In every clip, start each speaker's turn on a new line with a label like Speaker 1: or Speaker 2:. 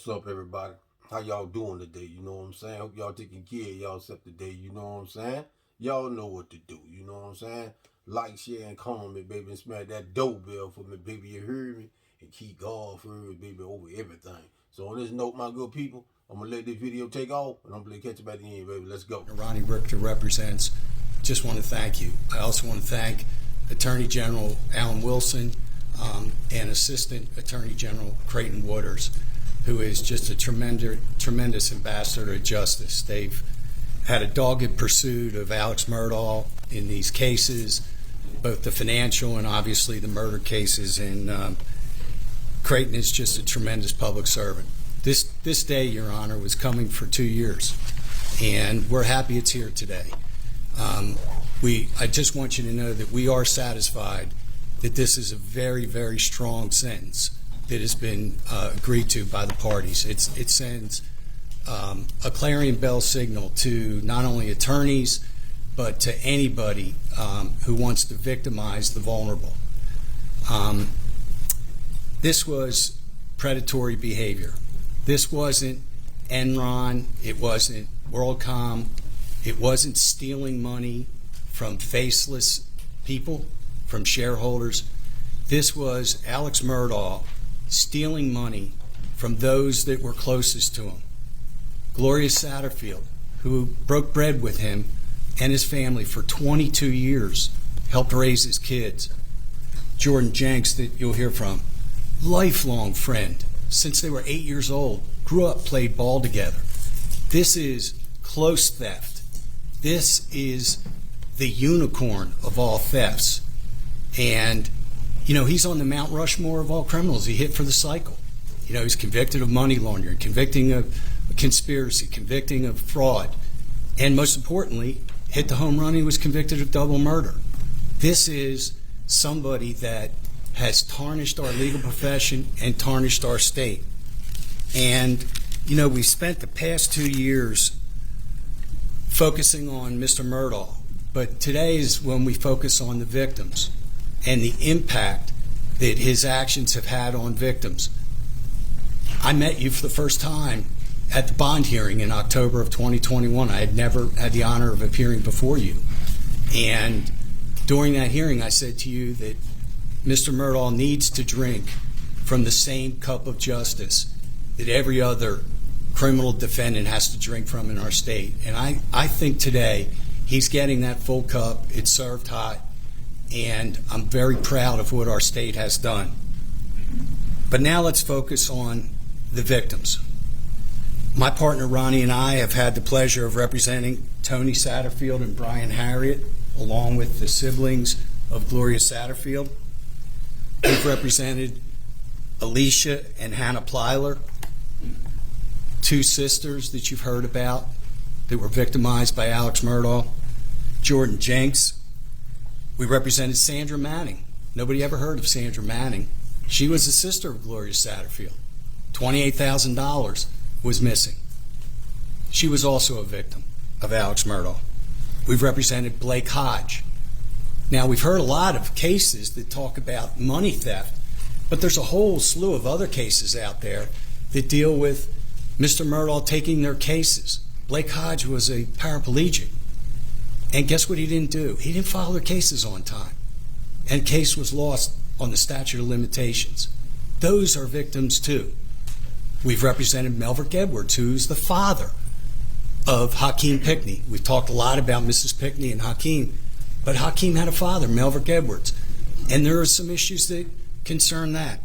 Speaker 1: What's up, everybody? How y'all doing today? You know what I'm saying? Hope y'all taking care of y'allself today. You know what I'm saying? Y'all know what to do. You know what I'm saying? Like, share, and comment, baby, and smash that doorbell for me, baby. You heard me? And keep God first, baby, over everything. So on this note, my good people, I'm gonna let this video take off, and I'm gonna catch you at the end, baby. Let's go.
Speaker 2: Ronnie Richter represents. Just want to thank you. I also want to thank Attorney General Alan Wilson and Assistant Attorney General Creighton Waters, who is just a tremendous ambassador of justice. They've had a dogged pursuit of Alex Murdaugh in these cases, both the financial and obviously the murder cases, and Creighton is just a tremendous public servant. This day, Your Honor, was coming for 2 years, and we're happy it's here today. I just want you to know that we are satisfied that this is a very, very strong sentence that has been agreed to by the parties. It sends a clarion bell signal to not only attorneys, but to anybody who wants to victimize the vulnerable. This was predatory behavior. This wasn't Enron. It wasn't WorldCom. It wasn't stealing money from faceless people, from shareholders. This was Alex Murdaugh stealing money from those that were closest to him. Gloria Satterfield, who broke bread with him and his family for 22 years, helped raise his kids. Jordan Jenks, that you'll hear from, lifelong friend since they were 8 years old, grew up, played ball together. This is close theft. This is the unicorn of all thefts. And, you know, he's on the Mount Rushmore of all criminals. He hit for the cycle. You know, he's convicted of money laundering, convicting of conspiracy, convicting of fraud, and most importantly, hit the home run. He was convicted of double murder. This is somebody that has tarnished our legal profession and tarnished our state. And, you know, we spent the past 2 years focusing on Mr. Murdaugh, but today is when we focus on the victims and the impact that his actions have had on victims. I met you for the first time at the bond hearing in October of 2021. I had never had the honor of appearing before you. And during that hearing, I said to you that Mr. Murdaugh needs to drink from the same cup of justice that every other criminal defendant has to drink from in our state. And I think today he's getting that full cup. It's served hot. And I'm very proud of what our state has done. But now let's focus on the victims. My partner Ronnie and I have had the pleasure of representing Tony Satterfield and Brian Harriet, along with the siblings of Gloria Satterfield. We've represented Alicia and Hannah Plyler, two sisters that you've heard about that were victimized by Alex Murdaugh. Jordan Jenks. We represented Sandra Manning. Nobody ever heard of Sandra Manning. She was the sister of Gloria Satterfield. $28,000 was missing. She was also a victim of Alex Murdaugh. We've represented Blake Hodge. Now, we've heard a lot of cases that talk about money theft, but there's a whole slew of other cases out there that deal with Mr. Murdaugh taking their cases. Blake Hodge was a paraplegic. And guess what he didn't do? He didn't file their cases on time. And case was lost on the statute of limitations. Those are victims too. We've represented Melvert Edwards, who's the father of Hakeem Pickney. We've talked a lot about Mrs. Pickney and Hakeem, but Hakeem had a father, Melvert Edwards. And there are some issues that concern that.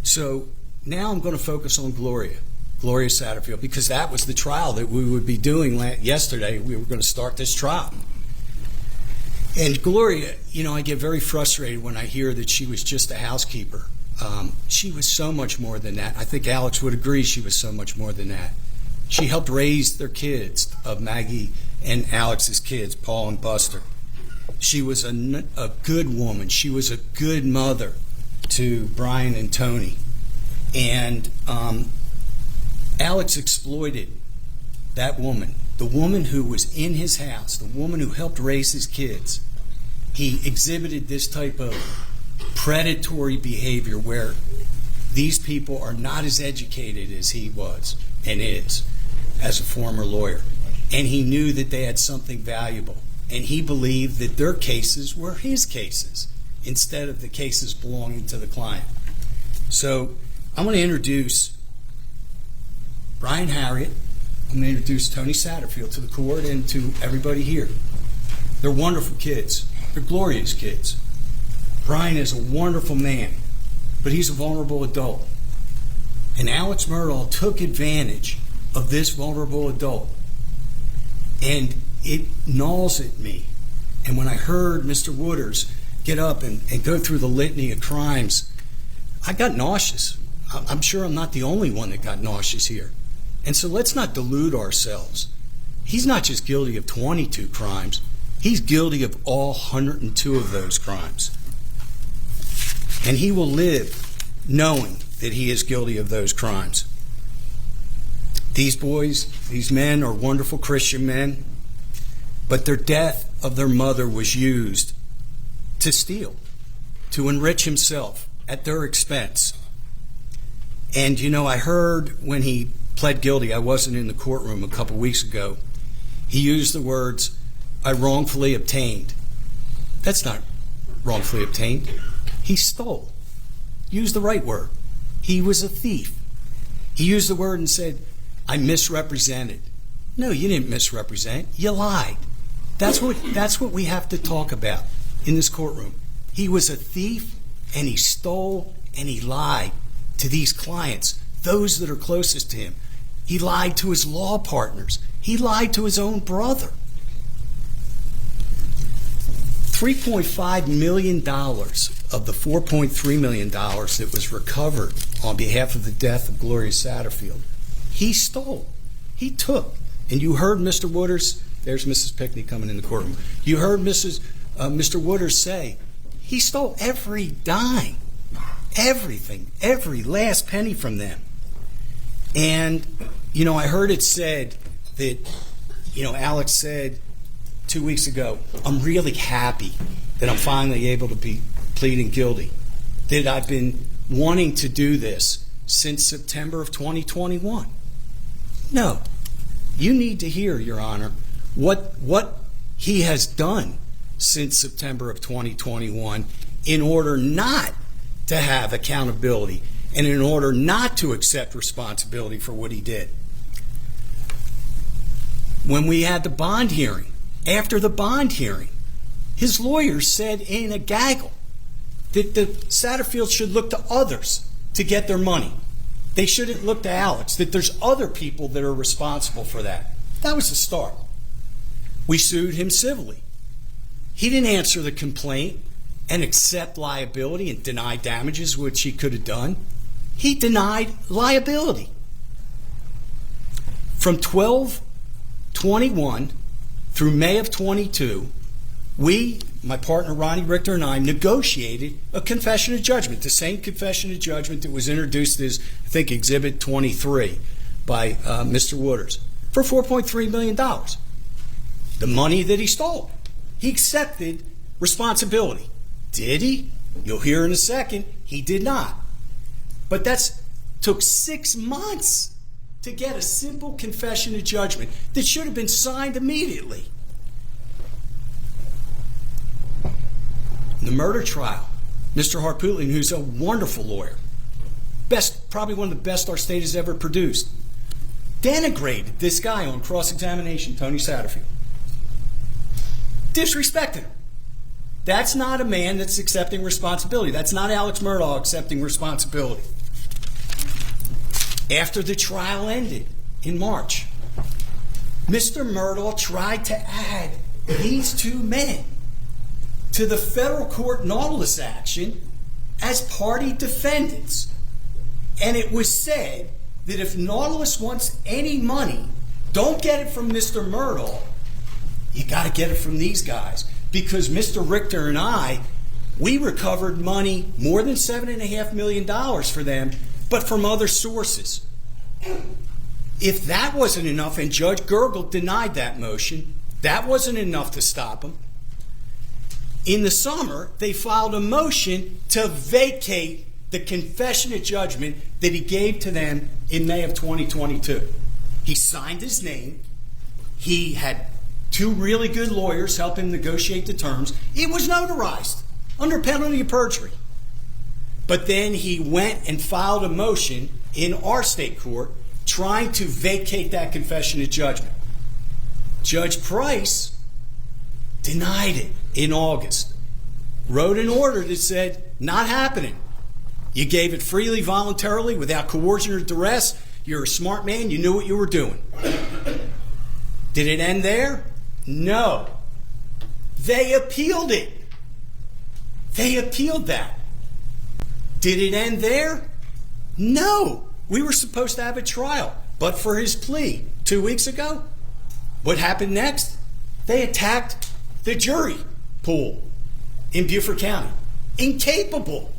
Speaker 2: So now I'm going to focus on Gloria Satterfield, because that was the trial that we would be doing yesterday. We were going to start this trial. And Gloria, you know, I get very frustrated when I hear that she was just a housekeeper. She was so much more than that. I think Alex would agree she was so much more than that. She helped raise their kids, of Maggie and Alex's kids, Paul and Buster. She was a good woman. She was a good mother to Brian and Tony. And Alex exploited that woman, the woman who was in his house, the woman who helped raise his kids. He exhibited this type of predatory behavior where these people are not as educated as he was and is as a former lawyer. And he knew that they had something valuable. And he believed that their cases were his cases instead of the cases belonging to the client. So I'm going to introduce Brian Harriet. I'm going to introduce Tony Satterfield to the court and to everybody here. They're wonderful kids. They're glorious kids. Brian is a wonderful man, but he's a vulnerable adult. And Alex Murdaugh took advantage of this vulnerable adult. And it gnaws at me. And when I heard Mr. Wooders get up and go through the litany of crimes, I got nauseous. I'm sure I'm not the only one that got nauseous here. And so let's not delude ourselves. He's not just guilty of 22 crimes. He's guilty of all 102 of those crimes. And he will live knowing that he is guilty of those crimes. These boys, these men are wonderful Christian men, but their death of their mother was used to steal, to enrich himself at their expense. And, you know, I heard when he pled guilty, I wasn't in the courtroom a couple weeks ago, he used the words, "I wrongfully obtained." That's not wrongfully obtained. He stole. Use the right word. He was a thief. He used the word and said, "I misrepresented." No, you didn't misrepresent. You lied. That's what we have to talk about in this courtroom. He was a thief, and he stole, and he lied to these clients, those that are closest to him. He lied to his law partners. He lied to his own brother. $3.5 million of the $4.3 million that was recovered on behalf of the death of Gloria Satterfield, he stole. He took. And you heard Mr. Wooders, there's Mrs. Pickney coming in the courtroom. You heard Mr. Wooders say, he stole every dime, everything, every last penny from them. And, you know, I heard it said that, you know, Alex said 2 weeks ago, I'm really happy that I'm finally able to be pleading guilty, that I've been wanting to do this since September of 2021. No. You need to hear, Your Honor, what he has done since September of 2021 in order not to have accountability and in order not to accept responsibility for what he did. When we had the bond hearing, after the bond hearing, his lawyers said in a gaggle that the Satterfields should look to others to get their money. They shouldn't look to Alex, that there's other people that are responsible for that. That was the start. We sued him civilly. He didn't answer the complaint and accept liability and deny damages, which he could have done. He denied liability. From 12/21 through May of 22, we, my partner Ronnie Richter and I, negotiated a confession of judgment, the same confession of judgment that was introduced as, I think, Exhibit 23 by Mr. Wooders, for $4.3 million. The money that he stole. He accepted responsibility. Did he? You'll hear in a second. He did not. But took 6 months to get a simple confession of judgment that should have been signed immediately. The murder trial, Mr. Harpootlian, who's a wonderful lawyer, probably one of the best our state has ever produced, denigrated this guy on cross-examination, Tony Satterfield. Disrespected him. That's not a man that's accepting responsibility. That's not Alex Murdaugh accepting responsibility. After the trial ended in March, Mr. Murdaugh tried to add these two men to the federal court Nautilus action as party defendants. And it was said that if Nautilus wants any money, don't get it from Mr. Murdaugh. You got to get it from these guys. Because Mr. Richter and I, we recovered money, more than $7.5 million for them, but from other sources. If that wasn't enough, and Judge Gergel denied that motion, that wasn't enough to stop him. In the summer, they filed a motion to vacate the confession of judgment that he gave to them in May of 2022. He signed his name. He had 2 really good lawyers help him negotiate the terms. It was notarized under penalty of perjury. But then he went and filed a motion in our state court trying to vacate that confession of judgment. Judge Price denied it in August. Wrote an order that said, not happening. You gave it freely, voluntarily, without coercion or duress. You're a smart man. You knew what you were doing. Did it end there? No. They appealed it. They appealed that. Did it end there? No. We were supposed to have a trial, but for his plea 2 weeks ago, what happened next? They attacked the jury pool in Beaufort County. Incapable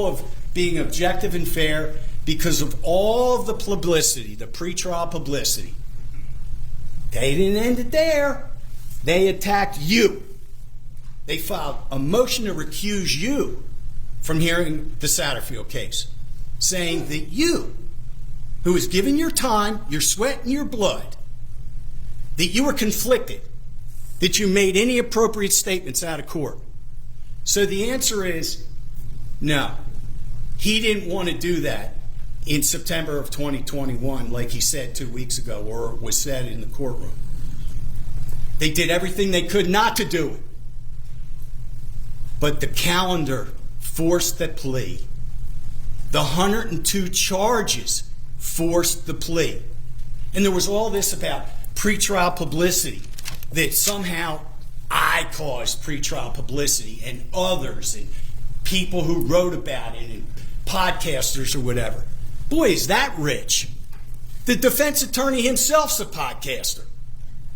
Speaker 2: of being objective and fair because of all of the publicity, the pretrial publicity. They didn't end it there. They attacked you. They filed a motion to recuse you from hearing the Satterfield case, saying that you, who was given your time, your sweat, and your blood, that you were conflicted, that you made any appropriate statements out of court. So the answer is no. He didn't want to do that in September of 2021, like he said 2 weeks ago, or was said in the courtroom. They did everything they could not to do it. But the calendar forced the plea. The 102 charges forced the plea. And there was all this about pretrial publicity, that somehow I caused pretrial publicity and others and people who wrote about it and podcasters or whatever. Boy, is that rich. The defense attorney himself's a podcaster.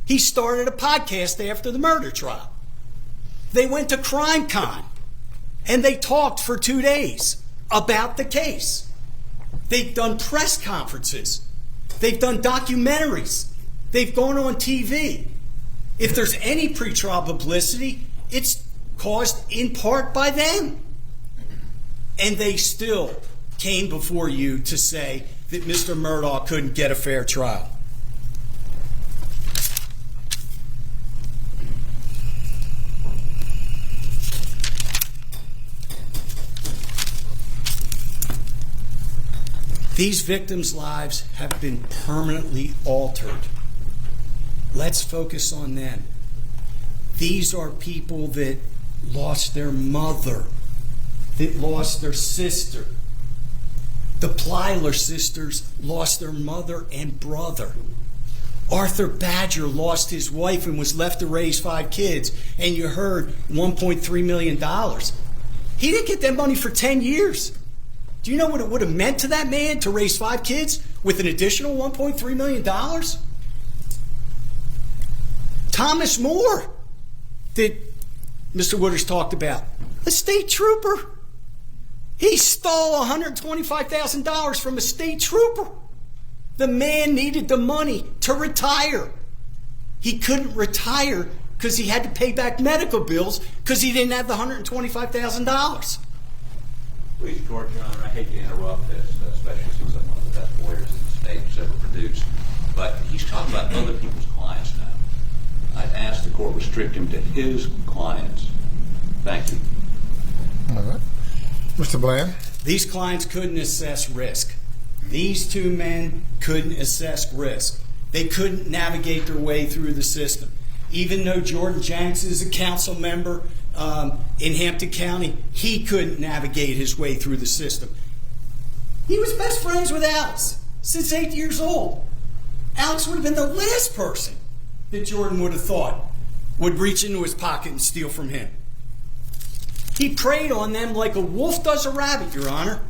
Speaker 2: He started a podcast after the murder trial. They went to CrimeCon and they talked for 2 days about the case. They've done press conferences. They've done documentaries. They've gone on TV. If there's any pretrial publicity, it's caused in part by them. And they still came before you to say that Mr. Murdaugh couldn't get a fair trial. These victims' lives have been permanently altered. Let's focus on them. These are people that lost their mother, that lost their sister. The Plyler sisters lost their mother and brother. Arthur Badger lost his wife and was left to raise 5 kids. And you heard $1.3 million. He didn't get that money for 10 years. Do you know what it would have meant to that man to raise 5 kids with an additional $1.3 million? Thomas Moore, that Mr. Wooders talked about, a state trooper. He stole $125,000 from a state trooper. The man needed the money to retire. He couldn't retire because he had to pay back medical bills because he didn't have the $125,000.
Speaker 3: Please, Court, Your Honor, I hate to interrupt this, especially since I'm one of the best lawyers that the state's ever produced. But he's talking about other people's clients now. I'd ask the court restrict him to his clients. Thank you.
Speaker 4: All right. Mr. Bland?
Speaker 2: These clients couldn't assess risk. These 2 men couldn't assess risk. They couldn't navigate their way through the system. Even though Jordan Jenks is a council member in Hampton County, he couldn't navigate his way through the system. He was best friends with Alex since 8 years old. Alex would have been the last person that Jordan would have thought would reach into his pocket and steal from him. He preyed on them like a wolf does a rabbit, Your Honor.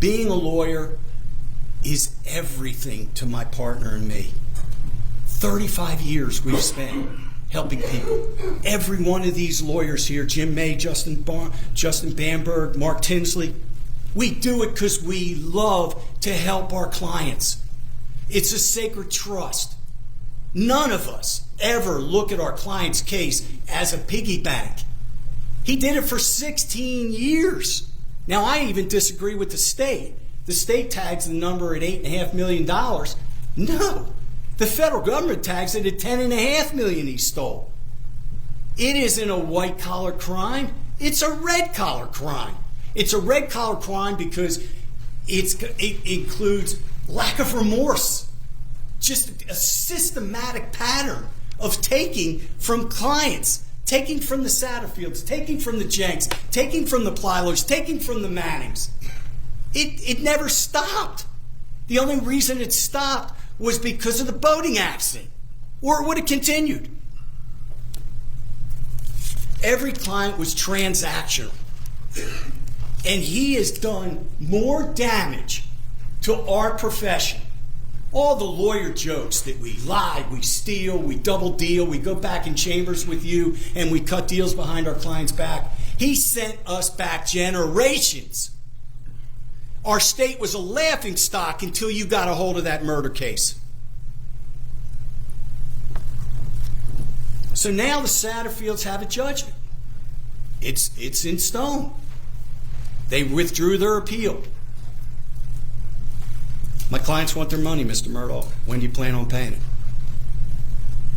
Speaker 2: Being a lawyer is everything to my partner and me. 35 years we've spent helping people. Every one of these lawyers here, Jim May, Justin Bamberg, Mark Tinsley, we do it because we love to help our clients. It's a sacred trust. None of us ever look at our client's case as a piggy bank. He did it for 16 years. Now, I even disagree with the state. The state tags the number at $8.5 million. No, the federal government tags it at $10.5 million he stole. It isn't a white-collar crime. It's a red-collar crime. It's a red-collar crime because it includes lack of remorse. Just a systematic pattern of taking from clients, taking from the Satterfields, taking from the Jenks, taking from the Plylers, taking from the Mannings. It never stopped. The only reason it stopped was because of the boating accident, or it would have continued. Every client was transactional, and he has done more damage to our profession. All the lawyer jokes that we lie, we steal, we double deal, we go back in chambers with you, and we cut deals behind our clients' back. He sent us back generations. Our state was a laughingstock until you got a hold of that murder case. So now the Satterfields have a judgment. It's in stone. They withdrew their appeal. My clients want their money, Mr. Murdaugh. When do you plan on paying it?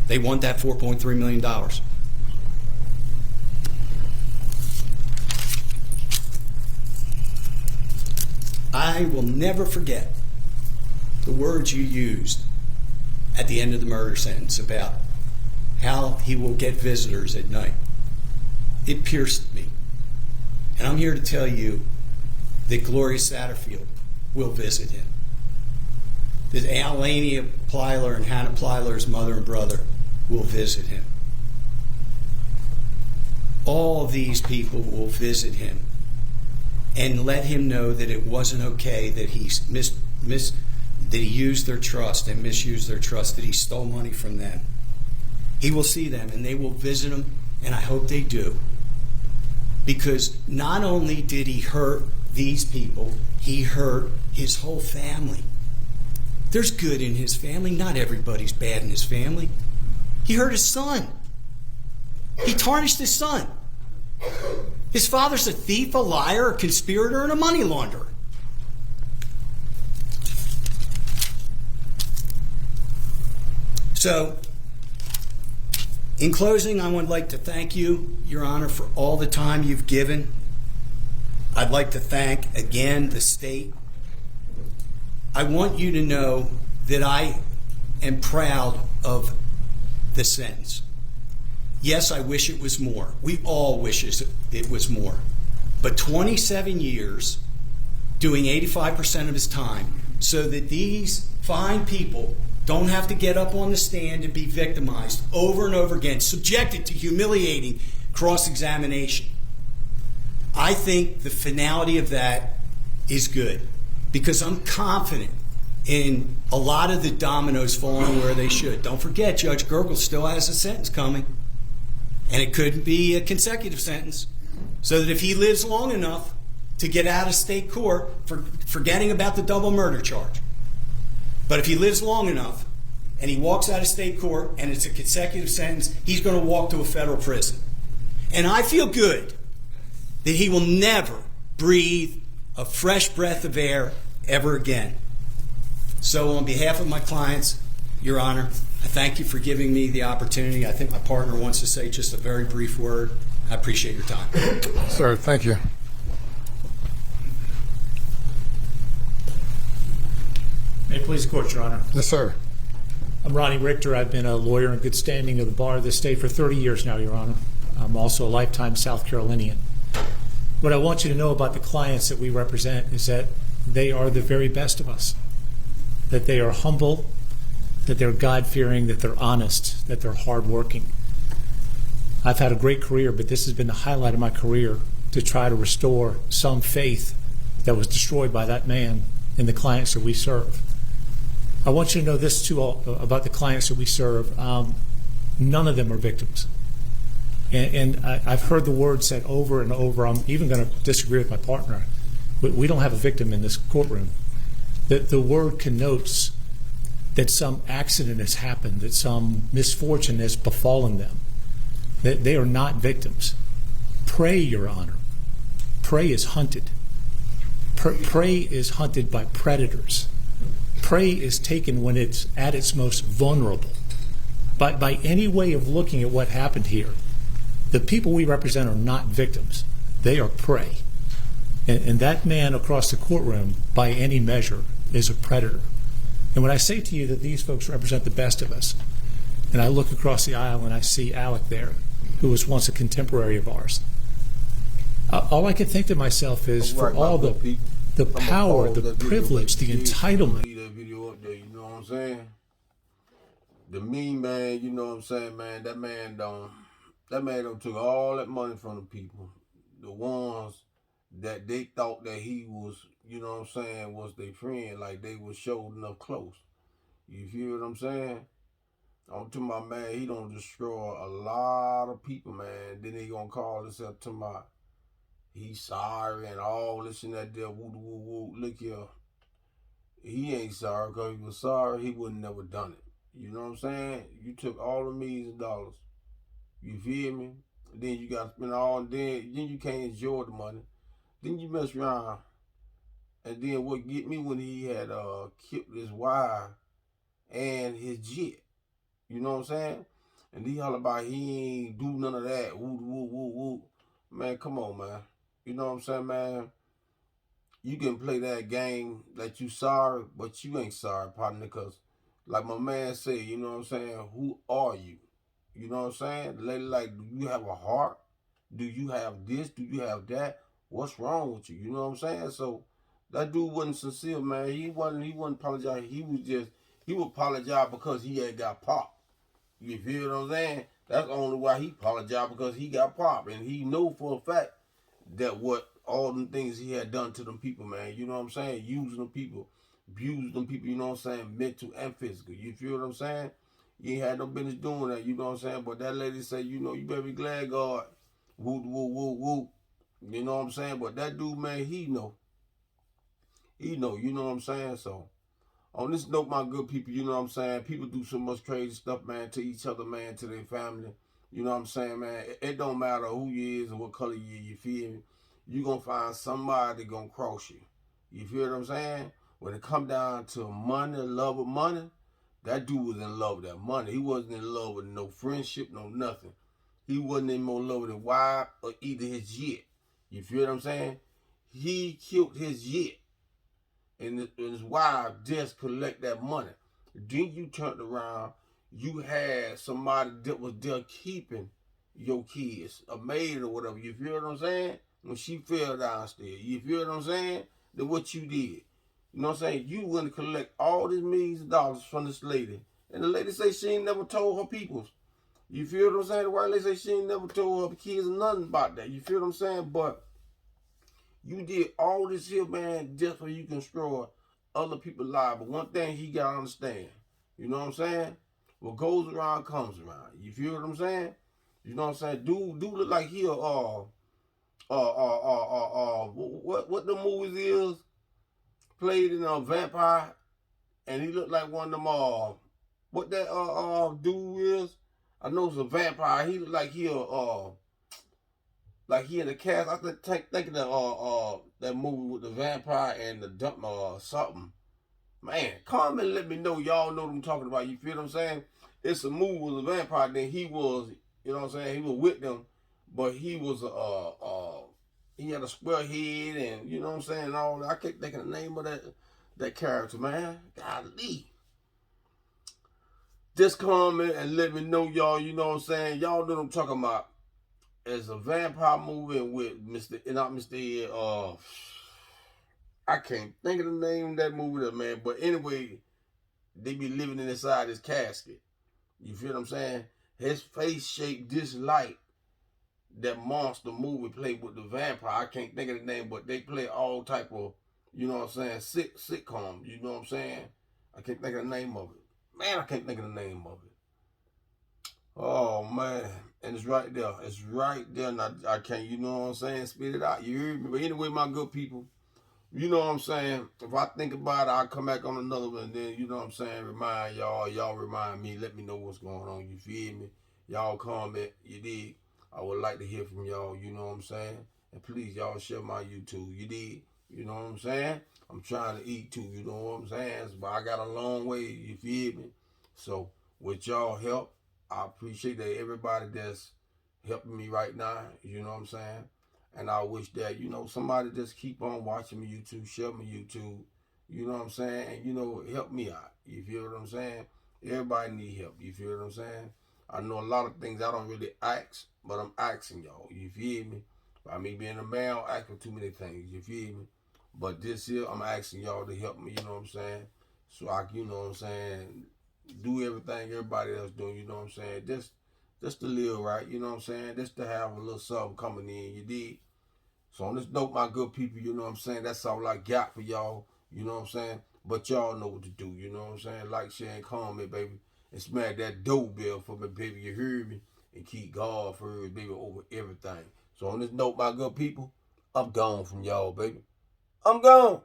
Speaker 2: They want that $4.3 million. I will never forget the words you used at the end of the murder sentence about how he will get visitors at night. It pierced me. And I'm here to tell you that Gloria Satterfield will visit him. That Alania Plyler and Hannah Plyler's mother and brother will visit him. All these people will visit him and let him know that it wasn't okay that he that he used their trust and misused their trust, that he stole money from them. He will see them and they will visit him, and I hope they do. Because not only did he hurt these people, he hurt his whole family. There's good in his family. Not everybody's bad in his family. He hurt his son. He tarnished his son. His father's a thief, a liar, a conspirator, and a money launderer. So, in closing, I would like to thank you, Your Honor, for all the time you've given. I'd like to thank, again, the state. I want you to know that I am proud of the sentence. Yes, I wish it was more. We all wish it was more. But 27 years, doing 85% of his time, so that these fine people don't have to get up on the stand and be victimized over and over again, subjected to humiliating cross-examination. I think the finality of that is good, because I'm confident in a lot of the dominoes falling where they should. Don't forget, Judge Gergel still has a sentence coming, and it could be a consecutive sentence, so that if he lives long enough to get out of state court, forgetting about the double murder charge, but if he lives long enough and he walks out of state court and it's a consecutive sentence, he's going to walk to a federal prison. And I feel good that he will never breathe a fresh breath of air ever again. So on behalf of my clients, Your Honor, I thank you for giving me the opportunity. I think my partner wants to say just a very brief word. I appreciate your time.
Speaker 4: Sir, thank you.
Speaker 5: May it please the court, Your Honor.
Speaker 4: Yes, sir.
Speaker 5: I'm Ronnie Richter. I've been a lawyer in good standing of the bar of this state for 30 years now, Your Honor. I'm also a lifetime South Carolinian. What I want you to know about the clients that we represent is that they are the very best of us, that they are humble, that they're God-fearing, that they're honest, that they're hardworking. I've had a great career, but this has been the highlight of my career, to try to restore some faith that was destroyed by that man in the clients that we serve. I want you to know this too about the clients that we serve. None of them are victims. And I've heard the word said over and over. I'm even going to disagree with my partner. We don't have a victim in this courtroom. The word connotes that some accident has happened, that some misfortune has befallen them. That they are not victims. Prey, Your Honor. Prey is hunted. Prey is hunted by predators. Prey is taken when it's at its most vulnerable. By any way of looking at what happened here, the people we represent are not victims. They are prey. And that man across the courtroom, by any measure, is a predator. And when I say to you that these folks represent the best of us, and I look across the aisle and I see Alec there, who was once a contemporary of ours, all I can think to myself is, for all the power, the privilege, the entitlement.
Speaker 1: Leave that video up there, you know what I'm saying? The mean man, you know what I'm saying, man, that man done took all that money from the people. The ones that they thought that he was, you know what I'm saying, was their friend, like they was showed enough close. You feel what I'm saying? I'm to my man, he don't destroy a lot of people, man. Then they gonna call himself to my, he's sorry and all this and that there, woo woo woo. Look here, he ain't sorry, because if he was sorry, he would never done it. You know what I'm saying? You took all the millions of dollars. You feel me? Then you got to spend all, then you can't enjoy the money. Then you mess around. And then what get me when he had killed his wife and his jet. You know what I'm saying? And he holler about he ain't do none of that. Woo, woo, woo, woo. Man, come on, man. You know what I'm saying, man? You can play that game that you sorry, but you ain't sorry, partner, because like my man said, you know what I'm saying, who are you? You know what I'm saying? The lady like, do you have a heart? Do you have this? Do you have that? What's wrong with you? You know what I'm saying? So that dude wasn't sincere, man. He wasn't apologizing. He would apologize because he had got popped. You feel what I'm saying? That's only why he apologized, because he got popped. And he knew for a fact that what all the things he had done to them people, man. You know what I'm saying? Using them people, abusing them people, you know what I'm saying? Mental and physical. You feel what I'm saying? You ain't had no business doing that, you know what I'm saying? But that lady said, you know, you better be glad God. Woo, woo, woo, woo. You know what I'm saying? But that dude, man, he know. He know, you know what I'm saying? So, on this note, my good people, you know what I'm saying? People do so much crazy stuff, man, to each other, man, to their family. You know what I'm saying, man? It don't matter who you is or what color you feel me? You gonna find somebody gonna cross you. You feel what I'm saying? When it come down to money, love of money, that dude was in love with that money. He wasn't in love with no friendship, no nothing. He wasn't in more love with his wife or either his jet. You feel what I'm saying? He killed his jet. And his wife just collect that money. Then you turned around, you had somebody that was there keeping your kids, a maid or whatever. You feel what I'm saying? When she fell downstairs, you feel what I'm saying? Then what you did. You know what I'm saying? You went to collect all these millions of dollars from this lady. And the lady say she ain't never told her peoples. You feel what I'm saying? The white lady say she ain't never told her kids nothing about that. You feel what I'm saying? But you did all this here, man, just so you can destroy other people's lives. But one thing he got to understand, you know what I'm saying? What goes around comes around. You feel what I'm saying? You know what I'm saying? Dude look like he what the movies is, played in a vampire, and he looked like one of them, what that, dude is? I know it's a vampire. He look like like he in the cast. I think of that movie with the vampire and the dump something. Man, comment and let me know. Y'all know what I'm talking about. You feel what I'm saying? It's a movie with a vampire. Then he was, you know what I'm saying? He was with them, but he was he had a square head and you know what I'm saying. And all that. I can't think of the name of that character, man. Golly. Just comment and let me know, y'all. You know what I'm saying? Y'all know what I'm talking about. It's a vampire movie with Mr. I can't think of the name of that movie, man. But anyway, they be living inside his casket. You feel what I'm saying? His face shaped just like that monster movie played with the vampire. I can't think of the name, but they play all type of, you know what I'm saying, sitcom. You know what I'm saying? I can't think of the name of it. Man, I can't think of the name of it. Oh, man. And it's right there. It's right there. And I can't, you know what I'm saying, spit it out. You hear me? But anyway, my good people, you know what I'm saying? If I think about it, I'll come back on another one, and then, you know what I'm saying, remind y'all remind me, let me know what's going on, you feel me? Y'all comment, you dig? I would like to hear from y'all, you know what I'm saying? And please, y'all share my YouTube, you dig? You know what I'm saying? I'm trying to eat too, you know what I'm saying? But I got a long way, you feel me? So, with y'all help, I appreciate that everybody that's helping me right now, you know what I'm saying? And I wish that, you know, somebody just keep on watching me YouTube, share me YouTube, you know what I'm saying? And, you know, help me out. You feel what I'm saying? Everybody need help. You feel what I'm saying? I know a lot of things I don't really ask, but I'm asking y'all. You feel me? By me being a man, I'm asking too many things. You feel me? But this year, I'm asking y'all to help me, you know what I'm saying? So I, you know what I'm saying, do everything everybody else doing, you know what I'm saying? Just to live right, you know what I'm saying? Just to have a little something coming in, you dig? So on this note, my good people, you know what I'm saying? That's all I got for y'all, you know what I'm saying? But y'all know what to do, you know what I'm saying? Like, share, and comment, baby. And smack that doorbell for me, baby. You heard me? And keep God first, baby, over everything. So on this note, my good people, I'm gone from y'all, baby. I'm gone.